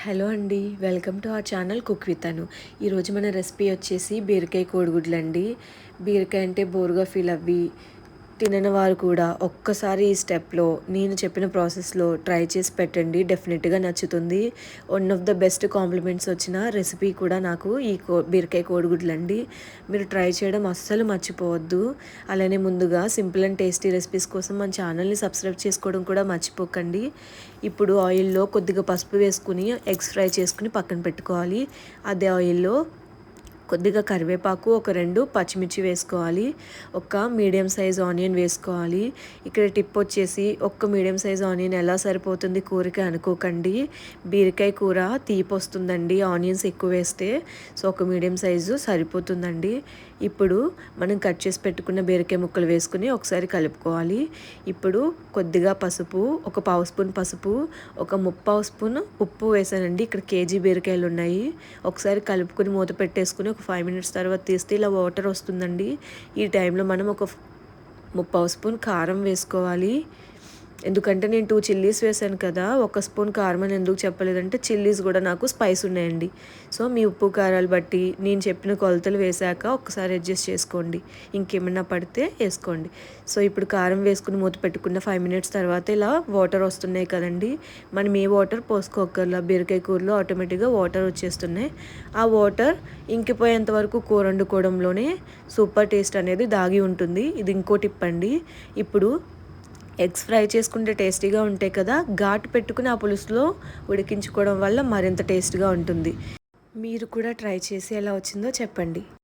Hello అండి, welcome to our channel cook with Anu. ఈరోజు మన రెసిపీ వచ్చేసి బీరకాయ కోడిగుడ్లు అండి. బీరకాయ అంటే బోరుగా ఫీల్ అవ్వి తినని వారు కూడా ఒక్కసారి ఈ స్టెప్లో నేను చెప్పిన ప్రాసెస్లో ట్రై చేసి పెట్టండి, డెఫినెట్గా నచ్చుతుంది. One of the best compliments వచ్చిన రెసిపీ కూడా నాకు ఈ బీరకాయ కోడిగుడ్లు అండి. మీరు ట్రై చేయడం అస్సలు మర్చిపోవద్దు. అలానే ముందుగా సింపుల్ అండ్ టేస్టీ రెసిపీస్ కోసం మన ఛానల్ని సబ్స్క్రైబ్ చేసుకోవడం కూడా మర్చిపోకండి. ఇప్పుడు ఆయిల్లో కొద్దిగా పసుపు వేసుకుని ఎగ్స్ ఫ్రై చేసుకుని పక్కన పెట్టుకోవాలి. అదే ఆయిల్లో కొద్దిగా కరివేపాకు, ఒక 2 పచ్చిమిర్చి వేసుకోవాలి. ఒక మీడియం సైజ్ ఆనియన్ వేసుకోవాలి. ఇక్కడ టిప్ వచ్చేసి ఒక్క మీడియం సైజ్ ఆనియన్ ఎలా సరిపోతుంది కూరకి అనుకోకండి. బీరకాయ కూర తీపి వస్తుందండి ఆనియన్స్ ఎక్కువ వేస్తే. సో ఒక మీడియం సైజు సరిపోతుందండి. ఇప్పుడు మనం కట్ చేసి పెట్టుకున్న బీరకాయ ముక్కలు వేసుకుని ఒకసారి కలుపుకోవాలి. ఇప్పుడు కొద్దిగా పసుపు, ఒక పావు స్పూన్ పసుపు, ఒక ముప్పావు స్పూన్ ఉప్పు వేసానండి. ఇక్కడ కేజీ బీరకాయలు ఉన్నాయి. ఒకసారి కలుపుకొని మూత పెట్టేసుకుని ఒక 5 మినిట్స్ తర్వాత తీస్తే ఇలా వాటర్ వస్తుందండి. ఈ టైంలో మనం ఒక ముప్పావు స్పూన్ కారం వేసుకోవాలి. ఎందుకంటే నేను 2 చిల్లీస్ వేసాను కదా, ఒక స్పూన్ కారం అని ఎందుకు చెప్పలేదంటే చిల్లీస్ కూడా నాకు స్పైస్ ఉన్నాయండి. సో మీ ఉప్పు కారాలు బట్టి నేను చెప్పిన కొలతలు వేసాక ఒకసారి అడ్జస్ట్ చేసుకోండి, ఇంకేమైనా పడితే వేసుకోండి. సో ఇప్పుడు కారం వేసుకుని మూత పెట్టుకున్న 5 మినిట్స్ తర్వాత ఇలా వాటర్ వస్తున్నాయి కదండి, మనం ఏ వాటర్ పోసుకోకర్లా, బీరకాయ కూరలో ఆటోమేటిక్గా వాటర్ వచ్చేస్తున్నాయి. ఆ వాటర్ ఇంకిపోయేంత వరకు కూర వండుకోవడంలోనే సూపర్ టేస్ట్ అనేది దాగి ఉంటుంది. ఇది ఇంకో టిప్ అండి. ఇప్పుడు ఎగ్స్ ఫ్రై చేసుకుంటే టేస్టీగా ఉంటాయి కదా, ఘాటు పెట్టుకుని ఆ పులుసులో ఉడికించుకోవడం వల్ల మరింత టేస్ట్గా ఉంటుంది. మీరు కూడా ట్రై చేసి ఎలా వచ్చిందో చెప్పండి.